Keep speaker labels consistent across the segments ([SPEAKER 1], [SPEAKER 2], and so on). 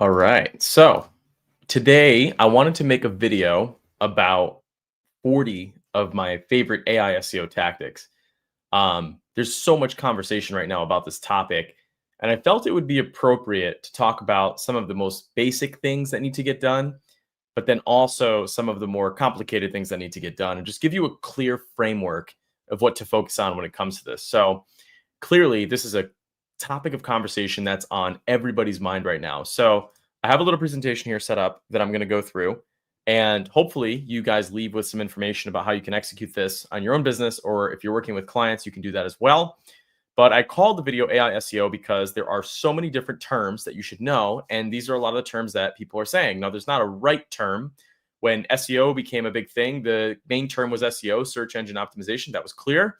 [SPEAKER 1] All right. So today I wanted to make a video about 40 of my favorite AI SEO tactics. There's so much conversation right now about this topic, and I felt it would be appropriate to talk about some of the most basic things that need to get done, but then also some of the more complicated things that need to get done, and just give you a clear framework of what to focus on when it comes to this. So, clearly this is a topic of conversation that's on everybody's mind right now. So I have a little presentation here set up that I'm going to go through, and hopefully you guys leave with some information about how you can execute this on your own business, or if you're working with clients you can do that as well. But I called the video AI SEO because there are so many different terms that you should know, and these are a lot of the terms that people are saying. Now, there's not a right term. When SEO became a big thing, the main term was SEO, search engine optimization. That was clear.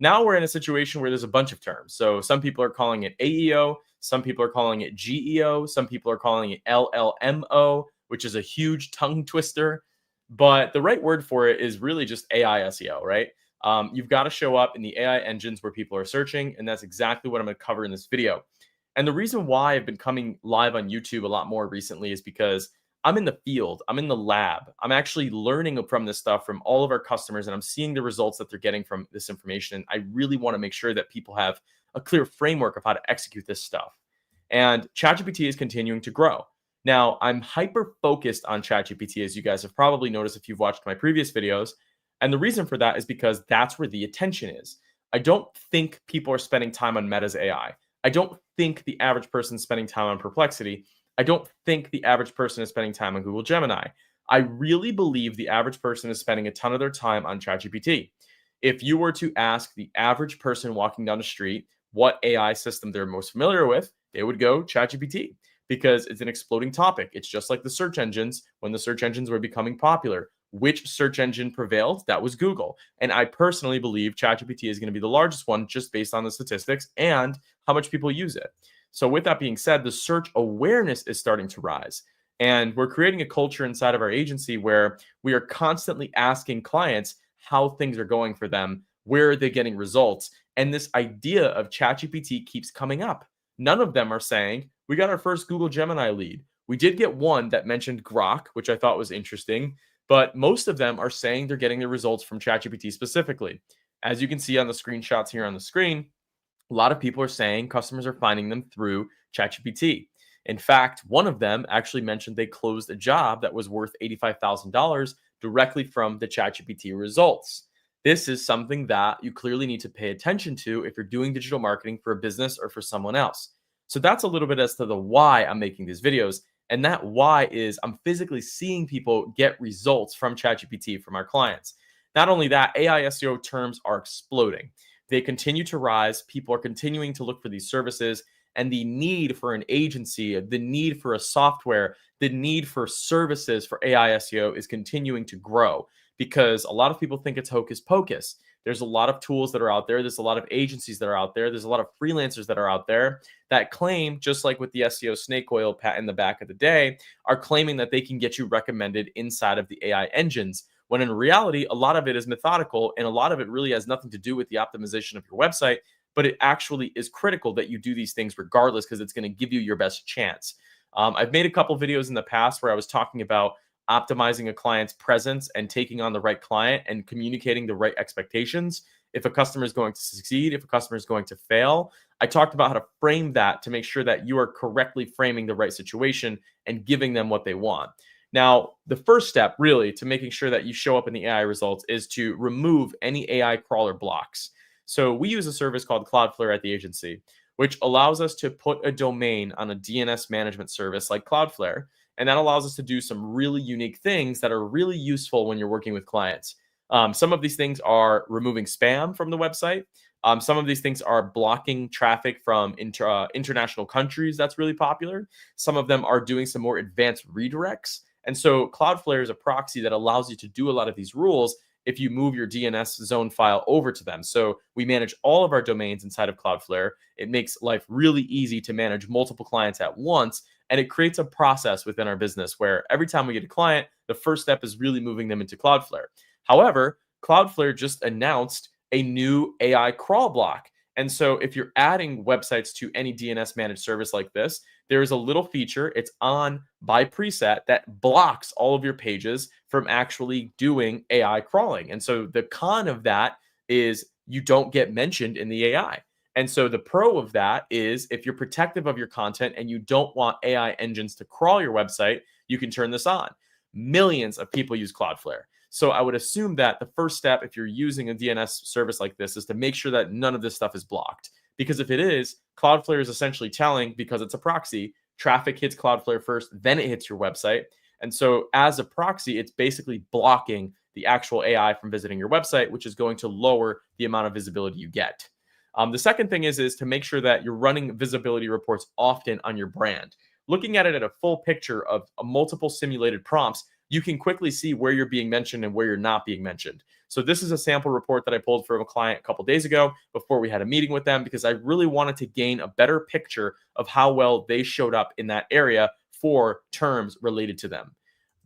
[SPEAKER 1] Now we're in a situation where there's a bunch of terms. So some people are calling it AEO, some people are calling it GEO, some people are calling it LLMO, which is a huge tongue twister. But the right word for it is really just AI SEO, right? You've got to show up in the AI engines where people are searching, and that's exactly what I'm going to cover in this video. And the reason why I've been coming live on YouTube a lot more recently is because I'm in the field, I'm in the lab. I'm actually learning from this stuff from all of our customers, and I'm seeing the results that they're getting from this information. And I really want to make sure that people have a clear framework of how to execute this stuff. And ChatGPT is continuing to grow. Now, I'm hyper focused on ChatGPT, as you guys have probably noticed if you've watched my previous videos. And the reason for that is because that's where the attention is. I don't think people are spending time on Meta's AI. I don't think the average person is spending time on Perplexity. I don't think the average person is spending time on Google Gemini. I really believe the average person is spending a ton of their time on ChatGPT. If you were to ask the average person walking down the street what AI system they're most familiar with, they would go ChatGPT because it's an exploding topic. It's just like the search engines when the search engines were becoming popular. Which search engine prevailed? That was Google. And I personally believe ChatGPT is going to be the largest one just based on the statistics and how much people use it. So, with that being said, the search awareness is starting to rise. And we're creating a culture inside of our agency where we are constantly asking clients how things are going for them, where are they getting results. And this idea of ChatGPT keeps coming up. None of them are saying, we got our first Google Gemini lead. We did get one that mentioned Grok, which I thought was interesting, but most of them are saying they're getting the results from ChatGPT specifically. As you can see on the screenshots here on the screen, a lot of people are saying customers are finding them through ChatGPT. In fact, one of them actually mentioned they closed a job that was worth $85,000 directly from the ChatGPT results. This is something that you clearly need to pay attention to if you're doing digital marketing for a business or for someone else. So that's a little bit as to the why I'm making these videos. And that why is I'm physically seeing people get results from ChatGPT from our clients. Not only that, AI SEO terms are exploding. They continue to rise. People are continuing to look for these services, and the need for an agency, the need for a software, the need for services for AI SEO is continuing to grow because a lot of people think it's hocus pocus. There's a lot of tools that are out there. There's a lot of agencies that are out there. There's a lot of freelancers that are out there that claim, just like with the SEO snake oil pat in the back of the day, are claiming that they can get you recommended inside of the AI engines. When in reality, a lot of it is methodical and a lot of it really has nothing to do with the optimization of your website, but it actually is critical that you do these things regardless because it's going to give you your best chance. I've made a couple videos in the past where I was talking about optimizing a client's presence and taking on the right client and communicating the right expectations. If a customer is going to succeed, if a customer is going to fail, I talked about how to frame that to make sure that you are correctly framing the right situation and giving them what they want. Now, the first step really to making sure that you show up in the AI results is to remove any AI crawler blocks. So we use a service called Cloudflare at the agency, which allows us to put a domain on a DNS management service like Cloudflare. And that allows us to do some really unique things that are really useful when you're working with clients. Some of these things are removing spam from the website. Some of these things are blocking traffic from international countries. That's really popular. Some of them are doing some more advanced redirects. And so Cloudflare is a proxy that allows you to do a lot of these rules if you move your DNS zone file over to them. So we manage all of our domains inside of Cloudflare. It makes life really easy to manage multiple clients at once. And it creates a process within our business where every time we get a client, the first step is really moving them into Cloudflare. However, Cloudflare just announced a new AI crawl block. And so if you're adding websites to any DNS managed service like this, there is a little feature, it's on by preset, that blocks all of your pages from actually doing AI crawling. And so the con of that is you don't get mentioned in the AI. And so the pro of that is if you're protective of your content and you don't want AI engines to crawl your website, you can turn this on. Millions of people use Cloudflare. So I would assume that the first step, if you're using a DNS service like this, is to make sure that none of this stuff is blocked. Because if it is, Cloudflare is essentially telling, because it's a proxy, traffic hits Cloudflare first, then it hits your website. And so as a proxy, it's basically blocking the actual AI from visiting your website, which is going to lower the amount of visibility you get. The second thing is to make sure that you're running visibility reports often on your brand. Looking at it at a full picture of multiple simulated prompts, you can quickly see where you're being mentioned and where you're not being mentioned. So this is a sample report that I pulled from a client a couple days ago before we had a meeting with them, because I really wanted to gain a better picture of how well they showed up in that area for terms related to them.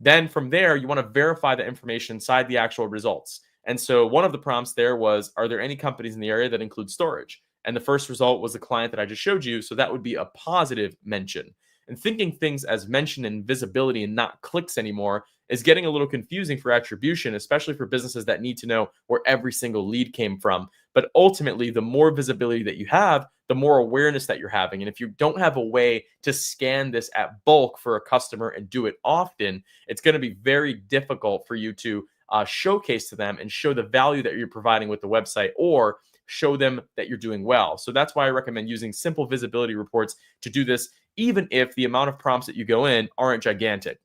[SPEAKER 1] Then from there, you want to verify the information inside the actual results. And so one of the prompts there was, are there any companies in the area that include storage? And the first result was the client that I just showed you. So that would be a positive mention. And thinking things as mention and visibility and not clicks anymore is getting a little confusing for attribution, especially for businesses that need to know where every single lead came from. But ultimately, the more visibility that you have, the more awareness that you're having. And if you don't have a way to scan this at bulk for a customer and do it often, it's going to be very difficult for you to showcase to them and show the value that you're providing with the website, or show them that you're doing well. So that's why I recommend using simple visibility reports to do this, even if the amount of prompts that you go in aren't gigantic.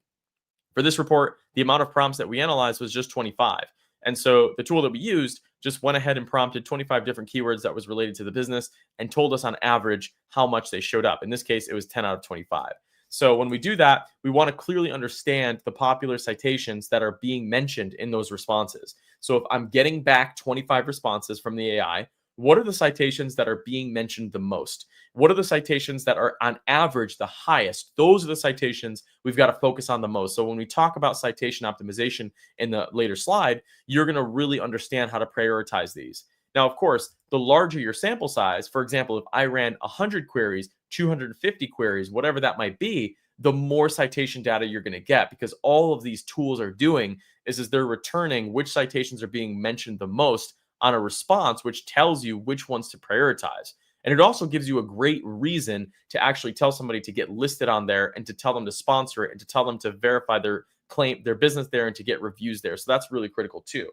[SPEAKER 1] For this report, the amount of prompts that we analyzed was just 25. And so the tool that we used just went ahead and prompted 25 different keywords that was related to the business and told us on average how much they showed up. In this case, it was 10 out of 25. So when we do that, we want to clearly understand the popular citations that are being mentioned in those responses. So if I'm getting back 25 responses from the AI, what are the citations that are being mentioned the most? What are the citations that are on average the highest? Those are the citations we've got to focus on the most. So when we talk about citation optimization in the later slide, you're going to really understand how to prioritize these. Now, of course, the larger your sample size, for example, if I ran 100 queries, 250 queries, whatever that might be, the more citation data you're going to get, because all of these tools are doing is they're returning which citations are being mentioned the most on a response, which tells you which ones to prioritize. And it also gives you a great reason to actually tell somebody to get listed on there, and to tell them to sponsor it, and to tell them to verify their claim, their business there, and to get reviews there. So that's really critical too.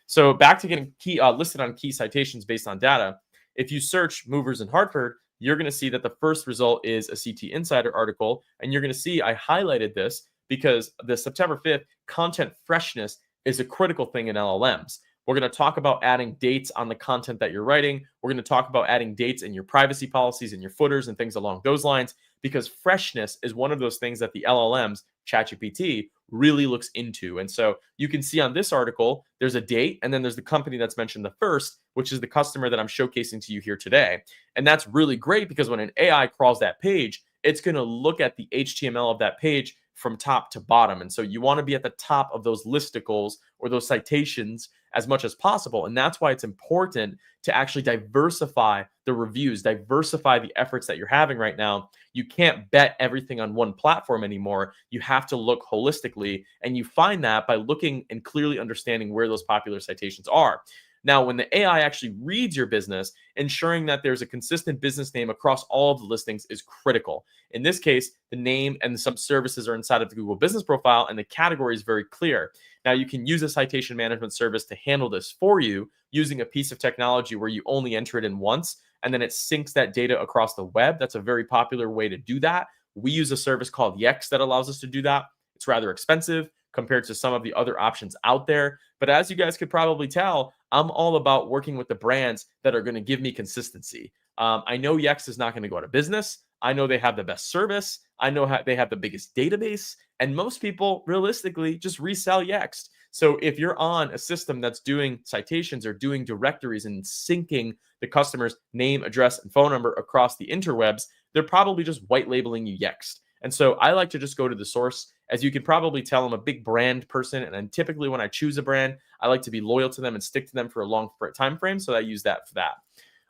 [SPEAKER 1] So back to getting listed on key citations based on data. If you search movers in Hartford, you're going to see that the first result is a CT Insider article. And you're going to see I highlighted this because the September 5th content freshness is a critical thing in LLMs. We're going to talk about adding dates on the content that you're writing. We're going to talk about adding dates in your privacy policies and your footers and things along those lines, because freshness is one of those things that the LLMs, ChatGPT, really looks into. And so you can see on this article, there's a date, and then there's the company that's mentioned the first, which is the customer that I'm showcasing to you here today. And that's really great, because when an AI crawls that page, it's going to look at the HTML of that page from top to bottom. And so you want to be at the top of those listicles or those citations as much as possible. And that's why it's important to actually diversify the reviews, diversify the efforts that you're having right now. You can't bet everything on one platform anymore. You have to look holistically. And you find that by looking and clearly understanding where those popular citations are. Now, when the AI actually reads your business, ensuring that there's a consistent business name across all of the listings is critical. In this case, the name and some services are inside of the Google Business Profile, and the category is very clear. Now, you can use a citation management service to handle this for you using a piece of technology where you only enter it in once, and then it syncs that data across the web. That's a very popular way to do that. We use a service called Yext that allows us to do that. It's rather expensive compared to some of the other options out there. But as you guys could probably tell, I'm all about working with the brands that are going to give me consistency. I know Yext is not going to go out of business. I know they have the best service. I know they have the biggest database. And most people realistically just resell Yext. So if you're on a system that's doing citations or doing directories and syncing the customer's name, address, and phone number across the interwebs, they're probably just white labeling you Yext. And so I like to just go to the source. As you can probably tell, I'm a big brand person. And then typically when I choose a brand, I like to be loyal to them and stick to them for a long time frame. So I use that for that.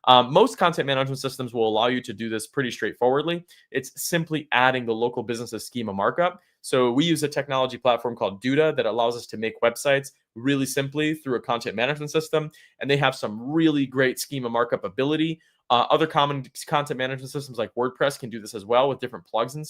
[SPEAKER 1] Most content management systems will allow you to do this pretty straightforwardly. It's simply adding the local business's schema markup. So we use a technology platform called Duda that allows us to make websites really simply through a content management system. And they have some really great schema markup ability. Other common content management systems like WordPress can do this as well with different plugins and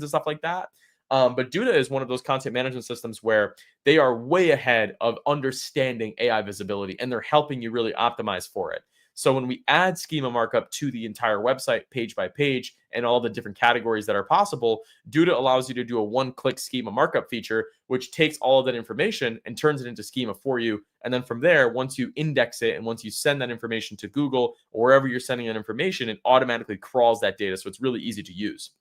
[SPEAKER 1] stuff like that. But Duda is one of those content management systems where they are way ahead of understanding AI visibility, and they're helping you really optimize for it. So when we add schema markup to the entire website, page by page, and all the different categories that are possible, Duda allows you to do a one-click schema markup feature, which takes all of that information and turns it into schema for you. And then from there, once you index it and once you send that information to Google or wherever you're sending that information, it automatically crawls that data. So it's really easy to use.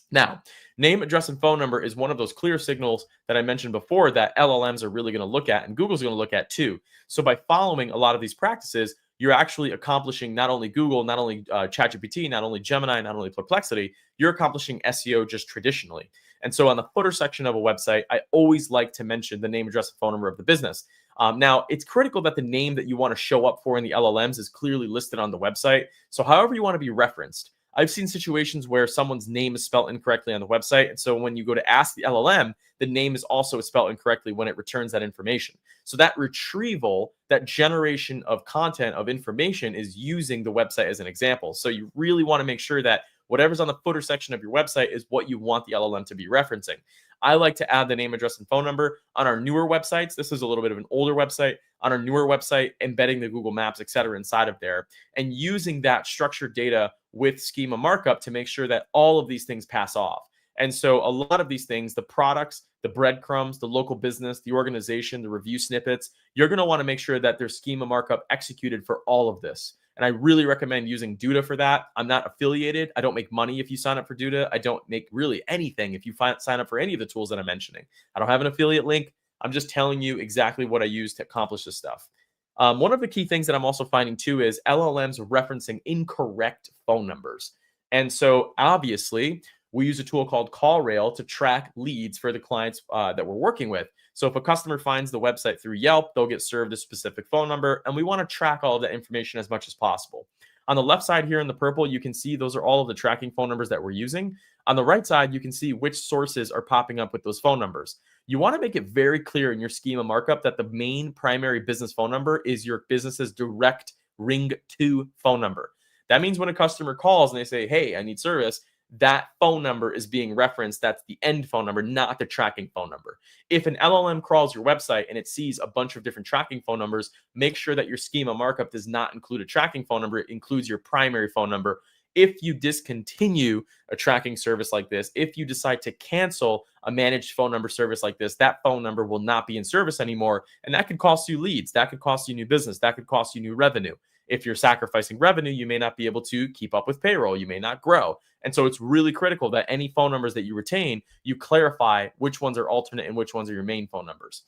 [SPEAKER 1] Now, name, address, and phone number is one of those clear signals that I mentioned before that LLMs are really going to look at and Google's going to look at too. So by following a lot of these practices, you're actually accomplishing not only Google, not only ChatGPT, not only Gemini, not only Perplexity, you're accomplishing SEO just traditionally. And so on the footer section of a website, I always like to mention the name, address, and phone number of the business. Now, it's critical that the name that you want to show up for in the LLMs is clearly listed on the website. So however you want to be referenced. I've seen situations where someone's name is spelled incorrectly on the website. And so when you go to ask the LLM, the name is also spelled incorrectly when it returns that information. So that retrieval, that generation of content, of information is using the website as an example. So you really want to make sure that whatever's on the footer section of your website is what you want the LLM to be referencing. I like to add the name, address, and phone number on our newer websites. This is a little bit of an older website. On our newer website, embedding the Google Maps, et cetera, inside of there, and using that structured data with schema markup to make sure that all of these things pass off. And so a lot of these things, the products, the breadcrumbs, the local business, the organization, the review snippets, you're going to want to make sure that there's schema markup executed for all of this. And I really recommend using Duda for that. I'm not affiliated. I don't make money if you sign up for Duda. I don't make really anything if you sign up for any of the tools that I'm mentioning. I don't have an affiliate link. I'm just telling you exactly what I use to accomplish this stuff. One of the key things that I'm also finding too is LLMs referencing incorrect phone numbers. And so obviously, we use a tool called CallRail to track leads for the clients that we're working with. So if a customer finds the website through Yelp, they'll get served a specific phone number, and we want to track all of that information as much as possible. On the left side here in the purple, you can see those are all of the tracking phone numbers that we're using. On the right side, you can see which sources are popping up with those phone numbers. You want to make it very clear in your schema markup that the main primary business phone number is your business's direct ring to phone number. That means when a customer calls and they say, hey, I need service, that phone number is being referenced. That's the end phone number, not the tracking phone number. If an LLM crawls your website and it sees a bunch of different tracking phone numbers, make sure that your schema markup does not include a tracking phone number. It includes your primary phone number. If you discontinue a tracking service like this, if you decide to cancel a managed phone number service like this, that phone number will not be in service anymore. And that could cost you leads. That could cost you new business. That could cost you new revenue. If you're sacrificing revenue, you may not be able to keep up with payroll. You may not grow. And so it's really critical that any phone numbers that you retain, you clarify which ones are alternate and which ones are your main phone numbers.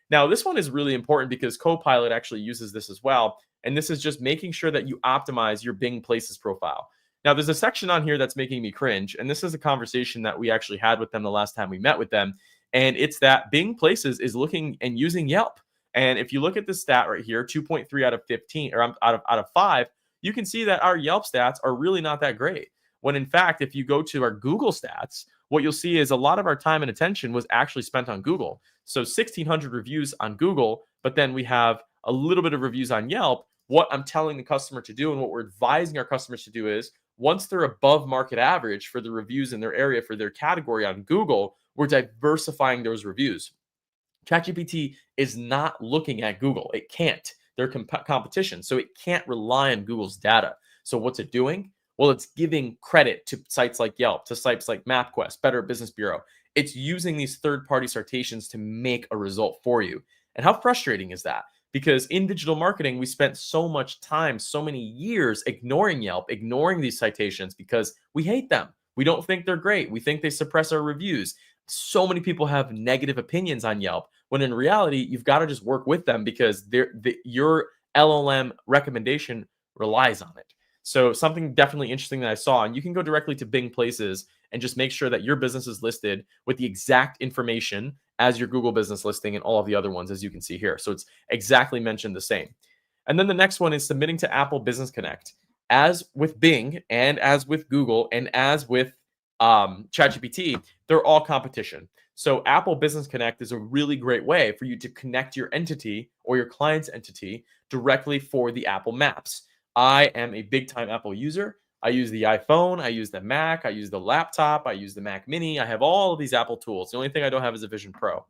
[SPEAKER 1] Now, this one is really important because Copilot actually uses this as well. And this is just making sure that you optimize your Bing Places profile. Now, there's a section on here that's making me cringe. And this is a conversation that we actually had with them the last time we met with them. And it's that Bing Places is looking and using Yelp. And if you look at this stat right here, 2.3 out of 15 or out of 5, you can see that our Yelp stats are really not that great. When in fact, if you go to our Google stats, what you'll see is a lot of our time and attention was actually spent on Google. So 1,600 reviews on Google, but then we have a little bit of reviews on Yelp. What I'm telling the customer to do and what we're advising our customers to do is once they're above market average for the reviews in their area for their category on Google, we're diversifying those reviews. ChatGPT is not looking at Google. It can't. They're competition. So it can't rely on Google's data. So what's it doing? Well, it's giving credit to sites like Yelp, to sites like MapQuest, Better Business Bureau. It's using these third-party citations to make a result for you. And how frustrating is that? Because in digital marketing, we spent so much time, so many years ignoring Yelp, ignoring these citations because we hate them. We don't think they're great. We think they suppress our reviews. So many people have negative opinions on Yelp, when in reality, you've got to just work with them because your LLM recommendation relies on it. So something definitely interesting that I saw, and you can go directly to Bing Places and just make sure that your business is listed with the exact information as your Google business listing and all of the other ones, as you can see here. So it's exactly mentioned the same. And then the next one is submitting to Apple Business Connect. as with Bing and as with Google and as with ChatGPT, they're all competition. So Apple Business Connect is a really great way for you to connect your entity or your client's entity directly for the Apple Maps. I am a big time Apple user. I use the iPhone, I use the Mac, I use the laptop, I use the Mac Mini. I have all of these Apple tools. The only thing I don't have is a Vision Pro.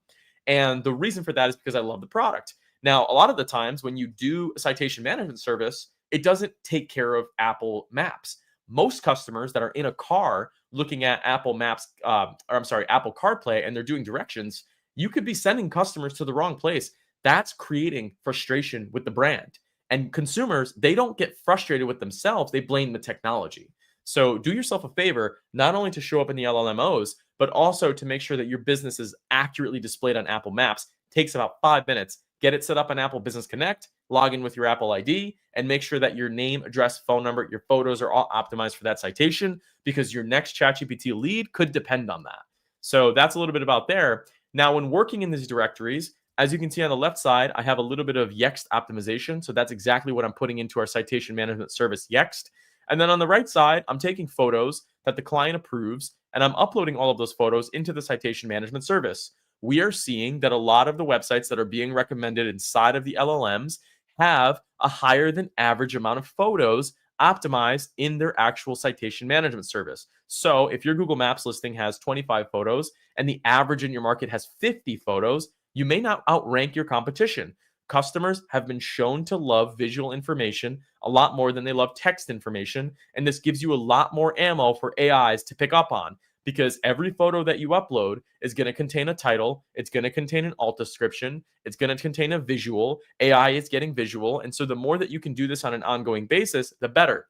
[SPEAKER 1] And the reason for that is because I love the product. Now, a lot of the times when you do a citation management service, it doesn't take care of Apple Maps. Most customers that are in a car looking at Apple Maps, Apple CarPlay, and they're doing directions, you could be sending customers to the wrong place. That's creating frustration with the brand. And consumers, they don't get frustrated with themselves, they blame the technology. So do yourself a favor, not only to show up in the LLMOs, but also to make sure that your business is accurately displayed on Apple Maps. Takes about 5 minutes. Get it set up on Apple Business Connect, log in with your Apple ID, and make sure that your name, address, phone number, your photos are all optimized for that citation, because your next ChatGPT lead could depend on that. So that's a little bit about there. Now, when working in these directories, as you can see on the left side, I have a little bit of Yext optimization. So that's exactly what I'm putting into our citation management service, Yext. And then on the right side, I'm taking photos that the client approves, and I'm uploading all of those photos into the citation management service. We are seeing that a lot of the websites that are being recommended inside of the LLMs have a higher than average amount of photos optimized in their actual citation management service. So if your Google Maps listing has 25 photos and the average in your market has 50 photos, you may not outrank your competition. Customers have been shown to love visual information a lot more than they love text information. And this gives you a lot more ammo for AIs to pick up on, because every photo that you upload is going to contain a title, it's going to contain an alt description, it's going to contain a visual. AI is getting visual. And so the more that you can do this on an ongoing basis, the better.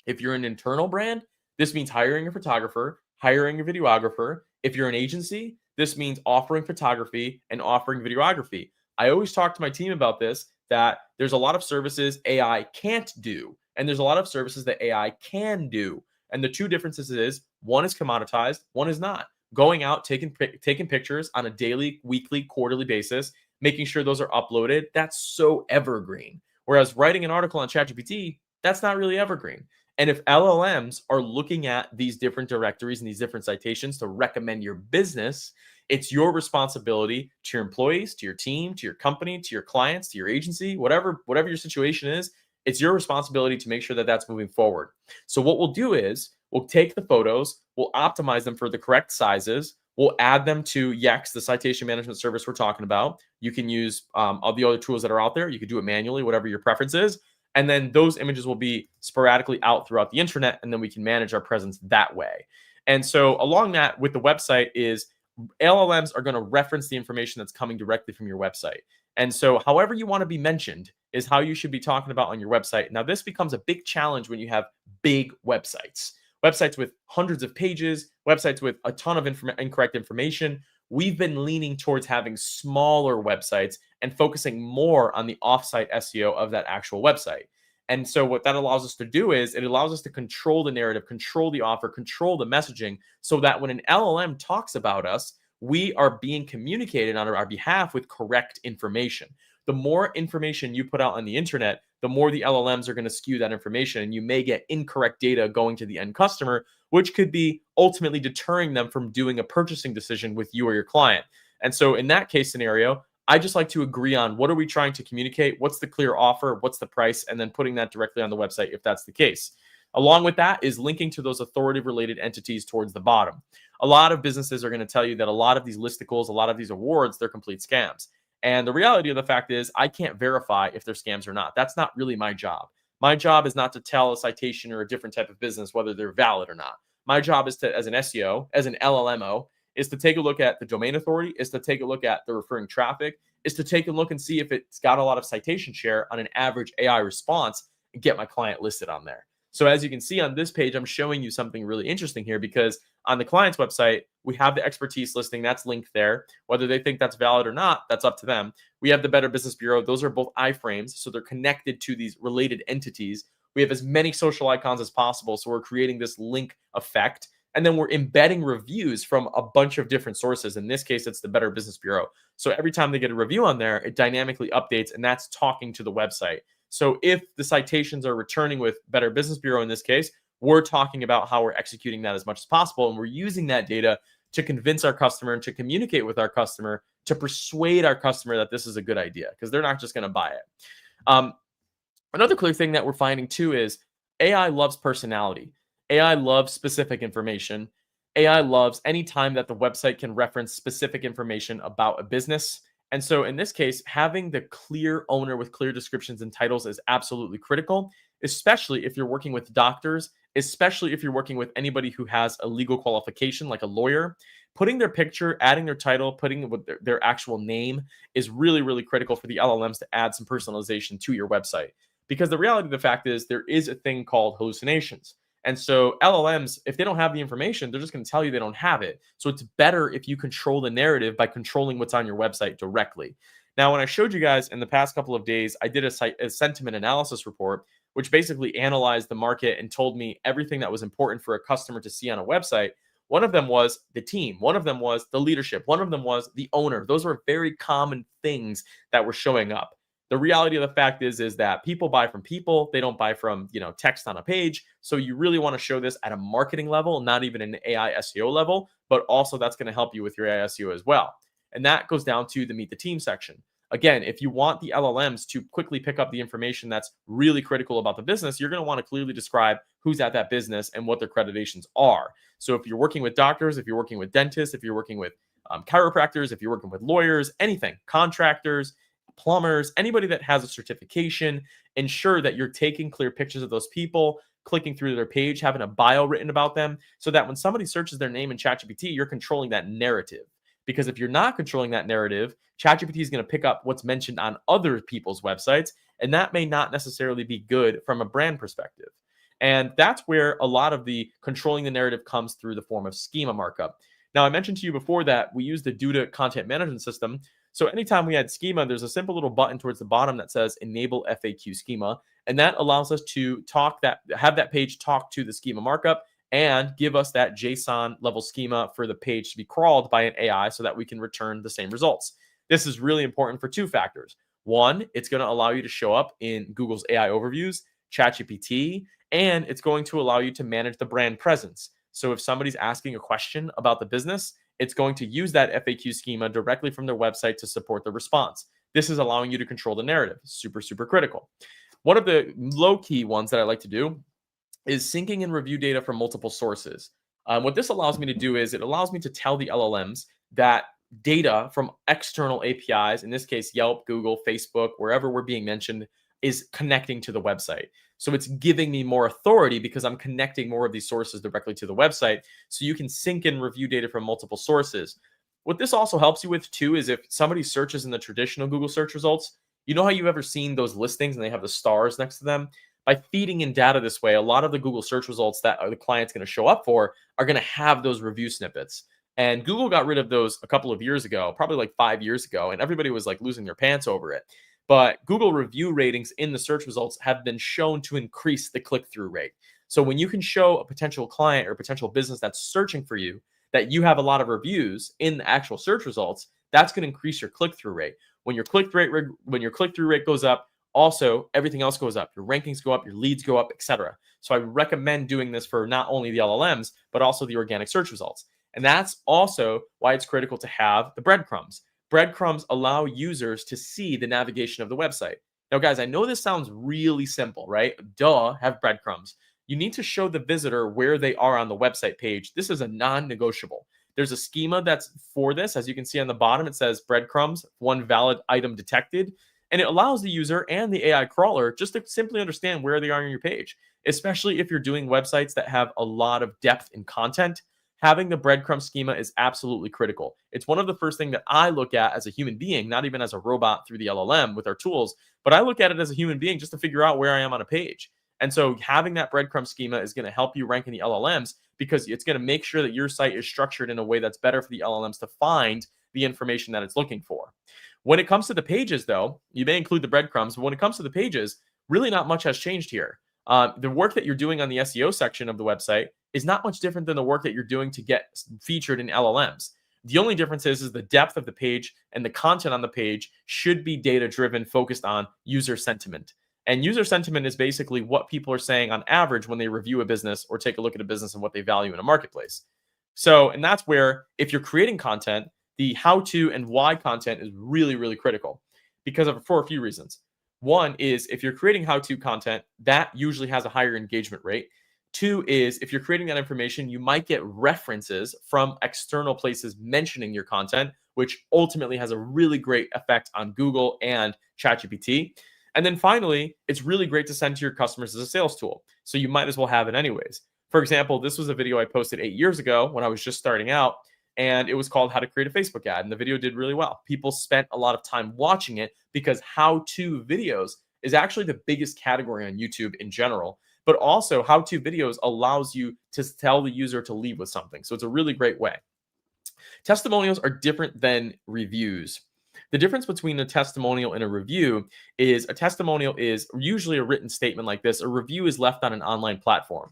[SPEAKER 1] If you're an internal brand, this means hiring a photographer, hiring a videographer. If you're an agency, this means offering photography and offering videography. I always talk to my team about this, that there's a lot of services AI can't do, and there's a lot of services that AI can do. And the two differences is, one is commoditized, one is not. Going out, taking pictures on a daily, weekly, quarterly basis, making sure those are uploaded, that's so evergreen. Whereas writing an article on ChatGPT, that's not really evergreen. And if LLMs are looking at these different directories and these different citations to recommend your business, it's your responsibility to your employees, to your team, to your company, to your clients, to your agency, whatever your situation is, it's your responsibility to make sure that that's moving forward. So what we'll do is we'll take the photos, we'll optimize them for the correct sizes, we'll add them to Yext, the citation management service we're talking about. You can use all the other tools that are out there. You can do it manually, whatever your preference is. And then those images will be sporadically out throughout the internet, and then we can manage our presence that way. And so along that with the website is LLMs are going to reference the information that's coming directly from your website. And so however you want to be mentioned is how you should be talking about on your website. Now, this becomes a big challenge when you have big websites, websites with hundreds of pages, websites with a ton of incorrect information. We've been leaning towards having smaller websites and focusing more on the offsite SEO of that actual website. And so what that allows us to do is it allows us to control the narrative, control the offer, control the messaging, so that when an LLM talks about us, we are being communicated on our behalf with correct information. The more information you put out on the internet, the more the LLMs are going to skew that information, and you may get incorrect data going to the end customer, which could be ultimately deterring them from doing a purchasing decision with you or your client. And so in that case scenario, I just like to agree on what are we trying to communicate, what's the clear offer, what's the price, and then putting that directly on the website if that's the case. Along with that is linking to those authoritative related entities towards the bottom. A lot of businesses are going to tell you that a lot of these listicles, a lot of these awards, they're complete scams. And the reality of the fact is I can't verify if they're scams or not. That's not really my job. My job is not to tell a citation or a different type of business whether they're valid or not. My job is to, as an SEO, as an LLMO, is to take a look at the domain authority, is to take a look at the referring traffic, is to take a look and see if it's got a lot of citation share on an average AI response and get my client listed on there. So as you can see on this page, I'm showing you something really interesting here, because on the client's website, we have the expertise listing that's linked there. Whether they think that's valid or not, that's up to them. We have the Better Business Bureau. Those are both iframes, so they're connected to these related entities. We have as many social icons as possible, so we're creating this link effect. And then we're embedding reviews from a bunch of different sources. In this case, it's the Better Business Bureau. So every time they get a review on there, it dynamically updates, and that's talking to the website. So if the citations are returning with Better Business Bureau in this case, we're talking about how we're executing that as much as possible. And we're using that data to convince our customer and to communicate with our customer, to persuade our customer that this is a good idea, because they're not just going to buy it. Um, Another clear thing that we're finding too is AI loves personality. AI loves specific information. AI loves any time that the website can reference specific information about a business. And so in this case, having the clear owner with clear descriptions and titles is absolutely critical, especially if you're working with doctors, especially if you're working with anybody who has a legal qualification like a lawyer. Putting their picture, adding their title, putting with their actual name is really, really critical for the LLMs to add some personalization to your website. Because the reality of the fact is there is a thing called hallucinations. And so LLMs, if they don't have the information, they're just going to tell you they don't have it. So it's better if you control the narrative by controlling what's on your website directly. Now, when I showed you guys in the past couple of days, I did a sentiment analysis report, which basically analyzed the market and told me everything that was important for a customer to see on a website. One of them was the team. One of them was the leadership. One of them was the owner. Those were very common things that were showing up. The reality of the fact is that people buy from people. They don't buy from, text on a page. So you really want to show this at a marketing level, not even an AI SEO level, but also that's going to help you with your AI SEO as well. And that goes down to the meet the team section. Again, if you want the LLMs to quickly pick up the information that's really critical about the business, you're going to want to clearly describe who's at that business and what their accreditations are. So if you're working with doctors, if you're working with dentists, if you're working with chiropractors, if you're working with lawyers, anything, contractors, plumbers, anybody that has a certification, ensure that you're taking clear pictures of those people, clicking through their page, having a bio written about them, so that when somebody searches their name in ChatGPT, you're controlling that narrative. Because if you're not controlling that narrative, ChatGPT is going to pick up what's mentioned on other people's websites, and that may not necessarily be good from a brand perspective. And that's where a lot of the controlling the narrative comes through the form of schema markup. Now, I mentioned to you before that we use the Duda content management system. So anytime we add schema, there's a simple little button towards the bottom that says enable FAQ schema. And that allows us to have that page talk to the schema markup and give us that JSON level schema for the page to be crawled by an AI so that we can return the same results. This is really important for two factors. One, it's going to allow you to show up in Google's AI overviews, ChatGPT, and it's going to allow you to manage the brand presence. So if somebody's asking a question about the business, it's going to use that FAQ schema directly from their website to support the response. This is allowing you to control the narrative. Super, super critical. One of the low-key ones that I like to do is syncing and review data from multiple sources. What this allows me to do is it allows me to tell the LLMs that data from external APIs, in this case, Yelp, Google, Facebook, wherever we're being mentioned, is connecting to the website. So it's giving me more authority because I'm connecting more of these sources directly to the website. So you can sync and review data from multiple sources. What this also helps you with too is if somebody searches in the traditional Google search results, you know how you've ever seen those listings and they have the stars next to them? By feeding in data this way, a lot of the Google search results that the client's going to show up for are going to have those review snippets. And Google got rid of those a couple of years ago, probably like 5 years ago, and everybody was like losing their pants over it. But Google review ratings in the search results have been shown to increase the click-through rate. So when you can show a potential client or potential business that's searching for you that you have a lot of reviews in the actual search results, that's going to increase your click-through rate. When your click-through rate goes up, also everything else goes up. Your rankings go up, your leads go up, etc. So I recommend doing this for not only the LLMs, but also the organic search results. And that's also why it's critical to have the breadcrumbs. Breadcrumbs allow users to see the navigation of the website. Now, guys, I know this sounds really simple, right? Duh, have breadcrumbs. You need to show the visitor where they are on the website page. This is a non-negotiable. There's a schema that's for this. As you can see on the bottom, it says breadcrumbs, one valid item detected. And it allows the user and the AI crawler just to simply understand where they are on your page, especially if you're doing websites that have a lot of depth in content. Having the breadcrumb schema is absolutely critical. It's one of the first things that I look at as a human being, not even as a robot through the LLM with our tools, but I look at it as a human being just to figure out where I am on a page. And so having that breadcrumb schema is going to help you rank in the LLMs because it's going to make sure that your site is structured in a way that's better for the LLMs to find the information that it's looking for. When it comes to the pages, though, you may include the breadcrumbs, but when it comes to the pages, really not much has changed here. The work that you're doing on the SEO section of the website is not much different than the work that you're doing to get featured in LLMs. The only difference is the depth of the page and the content on the page should be data-driven, focused on user sentiment. And user sentiment is basically what people are saying on average when they review a business or take a look at a business and what they value in a marketplace. So, and that's where if you're creating content, the how to and why content is really, really critical for a few reasons. One is if you're creating how to content, that usually has a higher engagement rate. Two is if you're creating that information, you might get references from external places mentioning your content, which ultimately has a really great effect on Google and ChatGPT. And then finally, it's really great to send to your customers as a sales tool. So you might as well have it anyways. For example, this was a video I posted 8 years ago when I was just starting out, and it was called How to Create a Facebook Ad. And the video did really well. People spent a lot of time watching it because how to videos is actually the biggest category on YouTube in general. But also, how to videos allows you to tell the user to leave with something. So it's a really great way. Testimonials are different than reviews. The difference between a testimonial and a review is a testimonial is usually a written statement like this. A review is left on an online platform.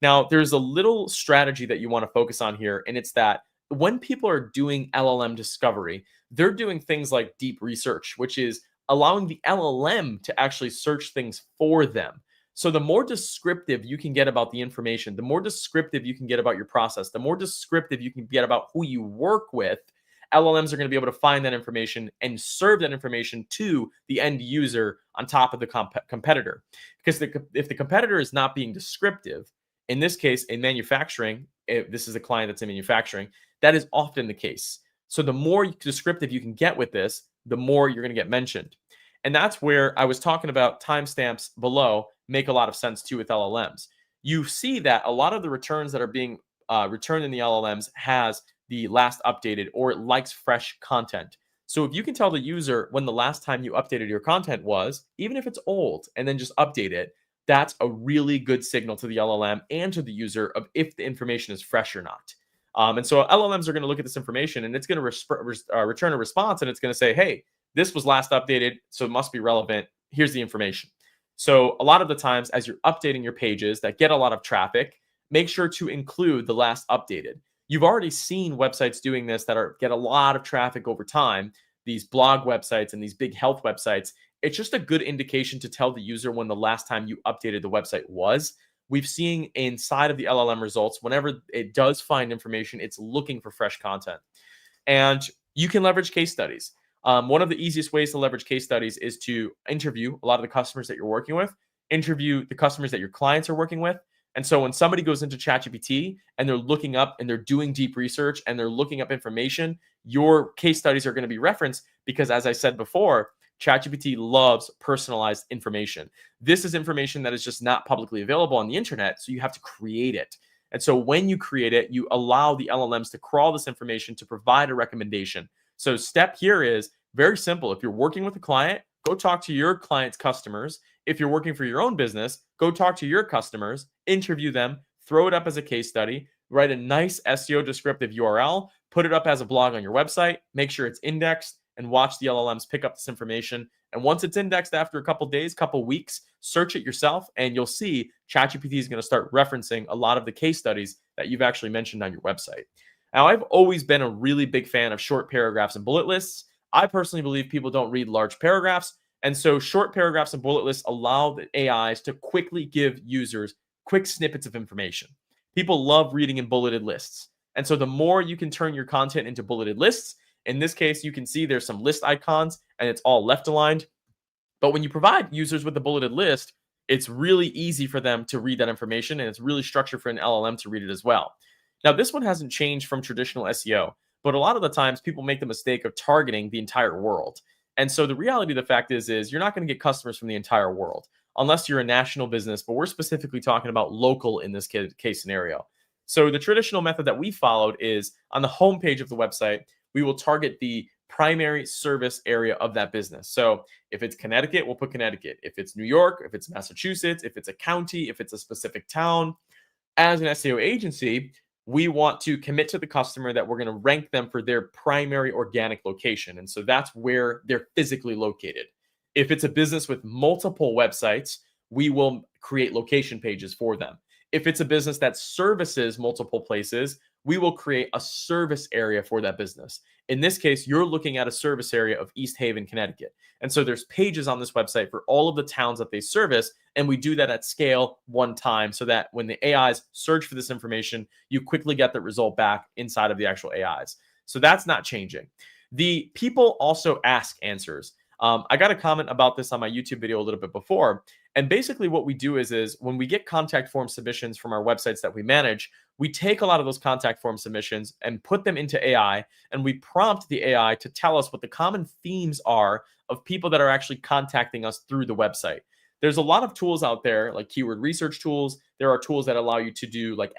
[SPEAKER 1] Now, there's a little strategy that you want to focus on here, and it's that when people are doing LLM discovery, they're doing things like deep research, which is allowing the LLM to actually search things for them. So the more descriptive you can get about the information, the more descriptive you can get about your process, the more descriptive you can get about who you work with, LLMs are going to be able to find that information and serve that information to the end user on top of the competitor. Because if the competitor is not being descriptive, in this case, in manufacturing, if this is a client that's in manufacturing, that is often the case. So the more descriptive you can get with this, the more you're going to get mentioned. And that's where I was talking about timestamps below make a lot of sense too with LLMs. You see that a lot of the returns that are being returned in the LLMs has the last updated or it likes fresh content. So if you can tell the user when the last time you updated your content was, even if it's old, and then just update it, that's a really good signal to the LLM and to the user of if the information is fresh or not. And so LLMs are going to look at this information and it's going to return a response and it's going to say, hey, this was last updated, so it must be relevant. Here's the information. So a lot of the times as you're updating your pages that get a lot of traffic, make sure to include the last updated. You've already seen websites doing this that get a lot of traffic over time, these blog websites and these big health websites. It's just a good indication to tell the user when the last time you updated the website was. We've seen inside of the LLM results, whenever it does find information, it's looking for fresh content. And you can leverage case studies. One of the easiest ways to leverage case studies is to interview a lot of the customers that you're working with, interview the customers that your clients are working with. And so when somebody goes into ChatGPT and they're looking up and they're doing deep research and they're looking up information, your case studies are going to be referenced because, as I said before, ChatGPT loves personalized information. This is information that is just not publicly available on the internet, so you have to create it. And so when you create it, you allow the LLMs to crawl this information to provide a recommendation. So step here is very simple. If you're working with a client, go talk to your client's customers. If you're working for your own business, go talk to your customers, interview them, throw it up as a case study, write a nice SEO descriptive URL, put it up as a blog on your website, make sure it's indexed, and watch the LLMs pick up this information. And once it's indexed after a couple days, couple weeks, search it yourself, and you'll see ChatGPT is going to start referencing a lot of the case studies that you've actually mentioned on your website. Now, I've always been a really big fan of short paragraphs and bullet lists. I personally believe people don't read large paragraphs. And so short paragraphs and bullet lists allow the AIs to quickly give users quick snippets of information. People love reading in bulleted lists. And so the more you can turn your content into bulleted lists, in this case, you can see there's some list icons and it's all left aligned. But when you provide users with a bulleted list, it's really easy for them to read that information and it's really structured for an LLM to read it as well. Now, this one hasn't changed from traditional SEO, but a lot of the times people make the mistake of targeting the entire world. And so the reality of the fact is you're not going to get customers from the entire world unless you're a national business, but we're specifically talking about local in this case scenario. So the traditional method that we followed is on the homepage of the website, we will target the primary service area of that business. So if it's Connecticut, we'll put Connecticut. If it's New York, if it's Massachusetts, if it's a county, if it's a specific town, as an SEO agency, we want to commit to the customer that we're going to rank them for their primary organic location. And so that's where they're physically located. If it's a business with multiple websites, we will create location pages for them. If it's a business that services multiple places, we will create a service area for that business. In this case, you're looking at a service area of East Haven, Connecticut. And so there's pages on this website for all of the towns that they service. And we do that at scale one time so that when the AIs search for this information, you quickly get the result back inside of the actual AIs. So that's not changing. The people also ask answers. I got a comment about this on my YouTube video a little bit before. And basically what we do is when we get contact form submissions from our websites that we manage, we take a lot of those contact form submissions and put them into AI, and we prompt the AI to tell us what the common themes are of people that are actually contacting us through the website. There's a lot of tools out there, like keyword research tools. There are tools that allow you to do like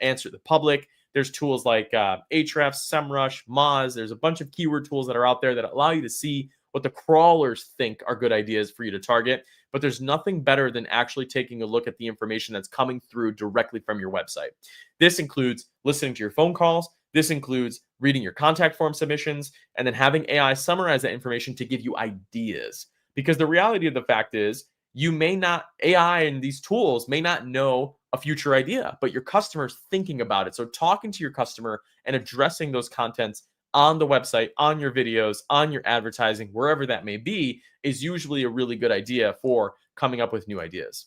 [SPEAKER 1] answer the public. There's tools like Ahrefs, SEMrush, Moz. There's a bunch of keyword tools that are out there that allow you to see what the crawlers think are good ideas for you to target. But there's nothing better than actually taking a look at the information that's coming through directly from your website. This includes listening to your phone calls. This includes reading your contact form submissions and then having AI summarize that information to give you ideas. Because the reality of the fact is, you may not, AI and these tools may not know a future idea, but your customer's thinking about it. So talking to your customer and addressing those contents on the website, on your videos, on your advertising, wherever that may be, is usually a really good idea for coming up with new ideas.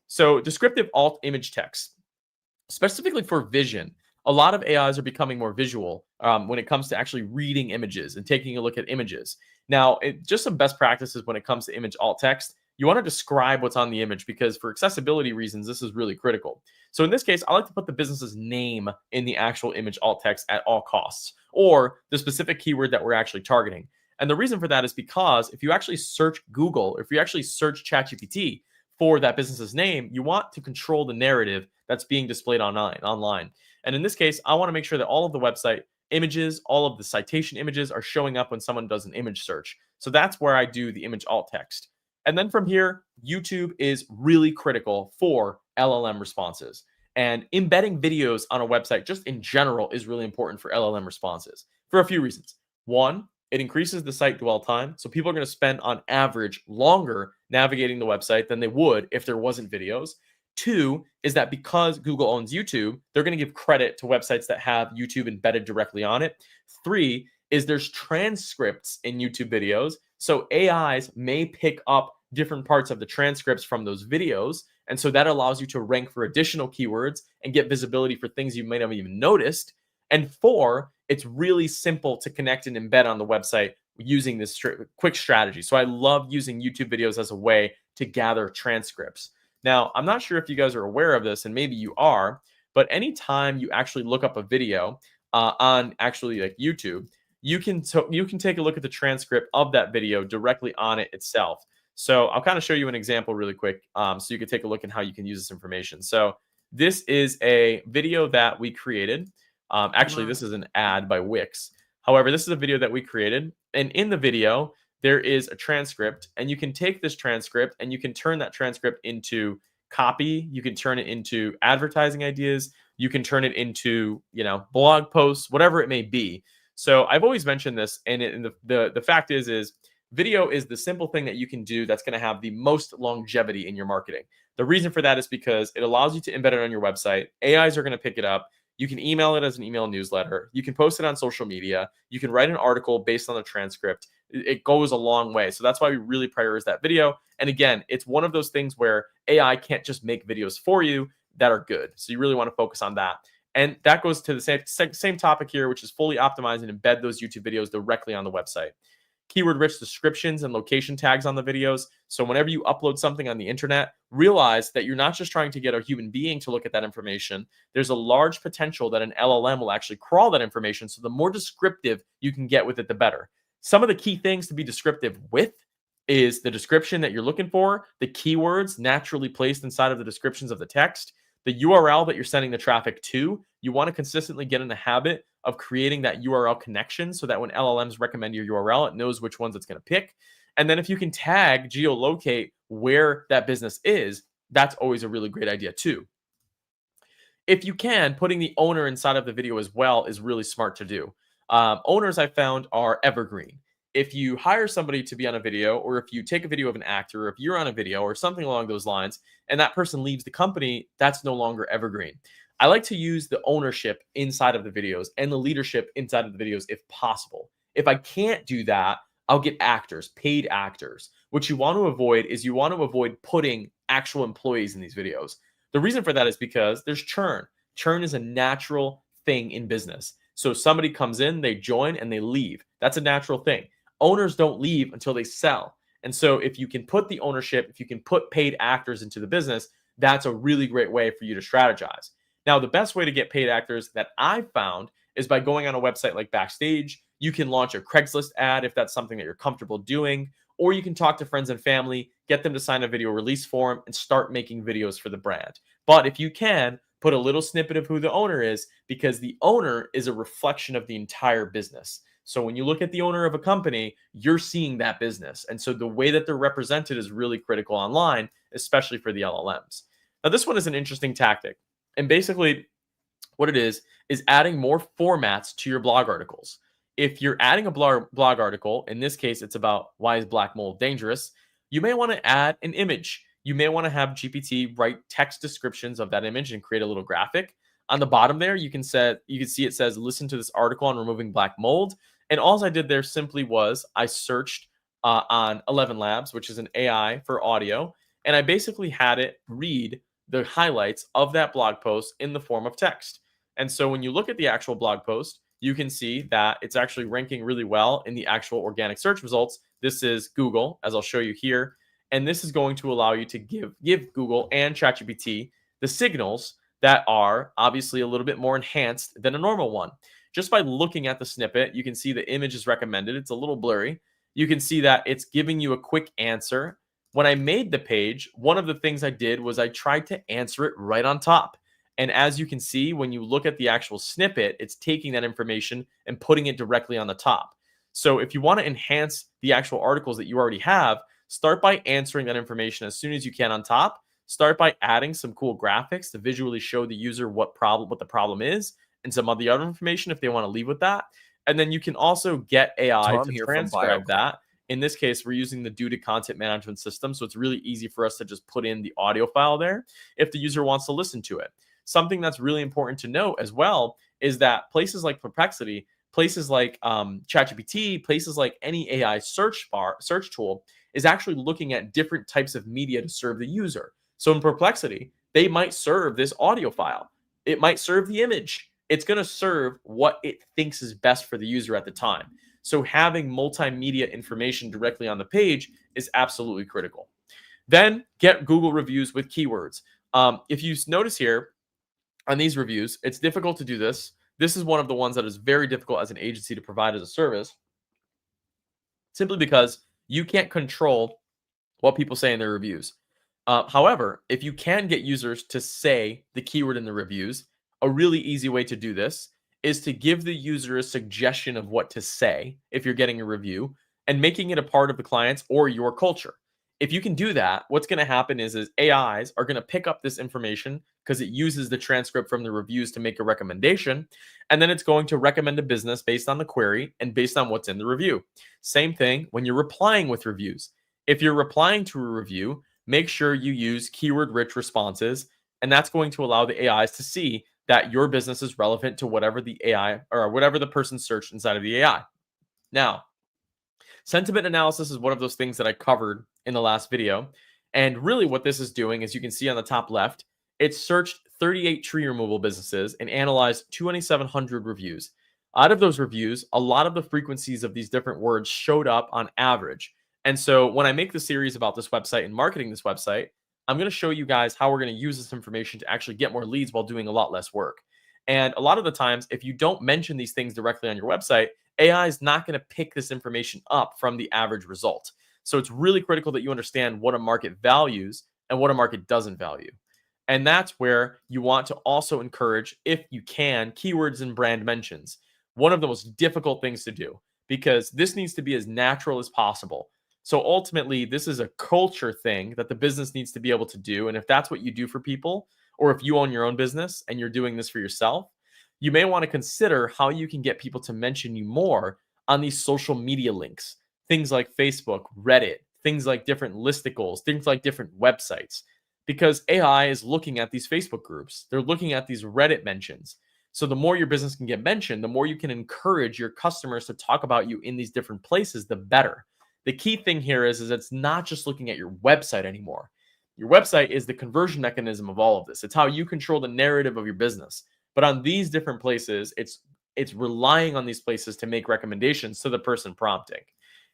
[SPEAKER 1] So descriptive alt image text, specifically for vision. A lot of AIs are becoming more visual when it comes to actually reading images and taking a look at images. Now, just some best practices when it comes to image alt text. You want to describe what's on the image because for accessibility reasons, this is really critical. So in this case, I like to put the business's name in the actual image alt text at all costs, or the specific keyword that we're actually targeting. And the reason for that is because if you actually search Google, or if you actually search ChatGPT for that business's name, you want to control the narrative that's being displayed online. And in this case, I want to make sure that all of the website images, all of the citation images are showing up when someone does an image search. So that's where I do the image alt text. And then from here, YouTube is really critical for LLM responses. And embedding videos on a website just in general is really important for LLM responses for a few reasons. One, it increases the site dwell time. So people are going to spend on average longer navigating the website than they would if there wasn't videos. Two is that because Google owns YouTube, they're going to give credit to websites that have YouTube embedded directly on it. Three is there's transcripts in YouTube videos. So AIs may pick up different parts of the transcripts from those videos. And so that allows you to rank for additional keywords and get visibility for things you might have even noticed. And four, it's really simple to connect and embed on the website using this quick strategy. So I love using YouTube videos as a way to gather transcripts. Now, I'm not sure if you guys are aware of this, and maybe you are, but anytime you actually look up a video on actually like YouTube, you can take a look at the transcript of that video directly on it itself. So I'll kind of show you an example really quick so you can take a look at how you can use this information. So this is a video that we created. Actually, this is an ad by Wix. However, this is a video that we created. And in the video, there is a transcript. And you can take this transcript and you can turn that transcript into copy. You can turn it into advertising ideas. You can turn it into, blog posts, whatever it may be. So I've always mentioned this. And the fact is video is the simple thing that you can do that's going to have the most longevity in your marketing. The reason for that is because it allows you to embed it on your website. AIs are going to pick it up. You can email it as an email newsletter. You can post it on social media. You can write an article based on the transcript. It goes a long way. So that's why we really prioritize that video. And again, it's one of those things where AI can't just make videos for you that are good. So you really want to focus on that. And that goes to the same topic here, which is fully optimize and embed those YouTube videos directly on the website. Keyword-rich descriptions and location tags on the videos. So whenever you upload something on the internet, realize that you're not just trying to get a human being to look at that information. There's a large potential that an LLM will actually crawl that information. So the more descriptive you can get with it, the better. Some of the key things to be descriptive with is the description that you're looking for, the keywords naturally placed inside of the descriptions of the text, the URL that you're sending the traffic to. You want to consistently get in the habit of creating that URL connection so that when LLMs recommend your URL, it knows which ones it's going to pick. And then if you can tag, geolocate where that business is, that's always a really great idea too. If you can, putting the owner inside of the video as well is really smart to do. Owners I found are evergreen. If you hire somebody to be on a video, or if you take a video of an actor, or if you're on a video or something along those lines, and that person leaves the company, that's no longer evergreen. I like to use the ownership inside of the videos and the leadership inside of the videos if possible. If I can't do that, I'll get actors, paid actors. What you want to avoid is you want to avoid putting actual employees in these videos. The reason for that is because there's churn. Churn is a natural thing in business. So somebody comes in, they join, and they leave. That's a natural thing. Owners don't leave until they sell. And so if you can put the ownership, if you can put paid actors into the business, that's a really great way for you to strategize. Now, the best way to get paid actors that I've found is by going on a website like Backstage. You can launch a Craigslist ad if that's something that you're comfortable doing, or you can talk to friends and family, get them to sign a video release form, and start making videos for the brand. But if you can, put a little snippet of who the owner is, because the owner is a reflection of the entire business. So when you look at the owner of a company, you're seeing that business. And so the way that they're represented is really critical online, especially for the LLMs. Now, this one is an interesting tactic. And basically, what it is adding more formats to your blog articles. If you're adding a blog article, in this case, it's about why is black mold dangerous, you may want to add an image. You may want to have GPT write text descriptions of that image and create a little graphic. On the bottom there, you can see it says, listen to this article on removing black mold. And all I did there simply was I searched on 11 Labs, which is an AI for audio, and I basically had it read the highlights of that blog post in the form of text. And so when you look at the actual blog post, you can see that it's actually ranking really well in the actual organic search results. This is Google, as I'll show you here. And this is going to allow you to give Google and ChatGPT the signals that are obviously a little bit more enhanced than a normal one. Just by looking at the snippet, you can see the image is recommended. It's a little blurry. You can see that it's giving you a quick answer. When I made the page, one of the things I did was I tried to answer it right on top. And as you can see, when you look at the actual snippet, it's taking that information and putting it directly on the top. So if you want to enhance the actual articles that you already have, start by answering that information as soon as you can on top. Start by adding some cool graphics to visually show the user what the problem is, and some of the other information if they want to leave with that. And then you can also get AI
[SPEAKER 2] Tom
[SPEAKER 1] to
[SPEAKER 2] here from
[SPEAKER 1] transcribe
[SPEAKER 2] BioCloud.
[SPEAKER 1] that. In this case, we're using the Due to Content Management System, so it's really easy for us to just put in the audio file there if the user wants to listen to it. Something that's really important to note as well is that places like Perplexity, places like ChatGPT, places like any AI search tool is actually looking at different types of media to serve the user. So in Perplexity, they might serve this audio file. It might serve the image. It's going to serve what it thinks is best for the user at the time. So having multimedia information directly on the page is absolutely critical. Then get Google reviews with keywords. If you notice here on these reviews, it's difficult to do this. This is one of the ones that is very difficult as an agency to provide as a service, simply because you can't control what people say in their reviews. However, if you can get users to say the keyword in the reviews, a really easy way to do this is to give the user a suggestion of what to say if you're getting a review and making it a part of the client's or your culture. If you can do that, what's going to happen is AIs are going to pick up this information because it uses the transcript from the reviews to make a recommendation. And then it's going to recommend a business based on the query and based on what's in the review. Same thing when you're replying with reviews. If you're replying to a review, make sure you use keyword-rich responses, and that's going to allow the AIs to see that your business is relevant to whatever the AI or whatever the person searched inside of the AI. Now, sentiment analysis is one of those things that I covered in the last video. And really what this is doing, as you can see on the top left, it searched 38 tree removal businesses and analyzed 2,700 reviews. Out of those reviews, a lot of the frequencies of these different words showed up on average. And so when I make the series about this website and marketing this website, I'm going to show you guys how we're going to use this information to actually get more leads while doing a lot less work. And a lot of the times, if you don't mention these things directly on your website, AI is not going to pick this information up from the average result. So it's really critical that you understand what a market values and what a market doesn't value. And that's where you want to also encourage, if you can, keywords and brand mentions. One of the most difficult things to do, because this needs to be as natural as possible. So ultimately, this is a culture thing that the business needs to be able to do. And if that's what you do for people, or if you own your own business and you're doing this for yourself, you may want to consider how you can get people to mention you more on these social media links, things like Facebook, Reddit, things like different listicles, things like different websites. because AI is looking at these Facebook groups. They're looking at these Reddit mentions. So the more your business can get mentioned, the more you can encourage your customers to talk about you in these different places, the better. The key thing here is it's not just looking at your website anymore. Your website is the conversion mechanism of all of this. It's how you control the narrative of your business. But on these different places, it's relying on these places to make recommendations to the person prompting.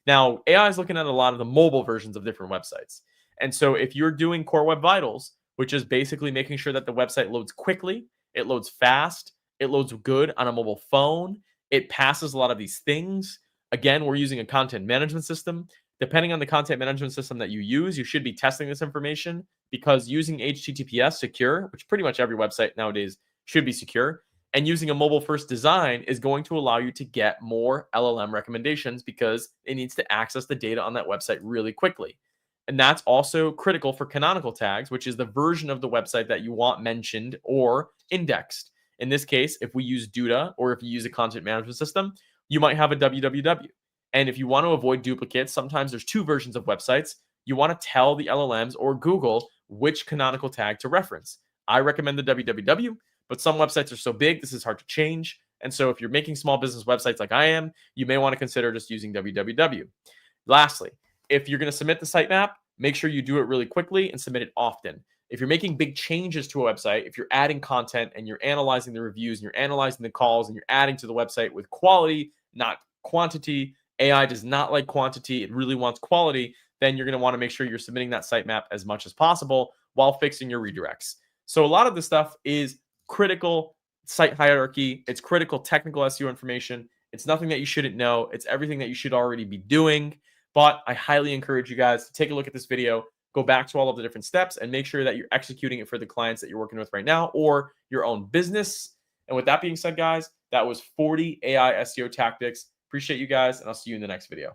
[SPEAKER 1] Now, AI is looking at a lot of the mobile versions of different websites. And so if you're doing Core Web Vitals, which is basically making sure that the website loads quickly, it loads fast, it loads good on a mobile phone, it passes a lot of these things. Again, we're using a content management system. Depending on the content management system that you use, you should be testing this information, because using HTTPS secure, which pretty much every website nowadays should be secure, and using a mobile first design is going to allow you to get more LLM recommendations, because it needs to access the data on that website really quickly. And that's also critical for canonical tags, which is the version of the website that you want mentioned or indexed. In this case, if we use Duda or if you use a content management system, you might have a www. And if you want to avoid duplicates, sometimes there's two versions of websites. You want to tell the LLMs or Google which canonical tag to reference. I recommend the www, but some websites are so big, this is hard to change. And so if you're making small business websites like I am, you may want to consider just using www. Lastly, if you're going to submit the sitemap, make sure you do it really quickly and submit it often. If you're making big changes to a website, if you're adding content and you're analyzing the reviews and you're analyzing the calls and you're adding to the website with quality, not quantity, AI does not like quantity, it really wants quality, then you're going to want to make sure you're submitting that sitemap as much as possible while fixing your redirects. So a lot of this stuff is critical site hierarchy. It's critical technical SEO information. It's nothing that you shouldn't know. It's everything that you should already be doing. But I highly encourage you guys to take a look at this video, go back to all of the different steps, and make sure that you're executing it for the clients that you're working with right now or your own business. And with that being said, guys, that was 40 AI SEO tactics. Appreciate you guys, and I'll see you in the next video.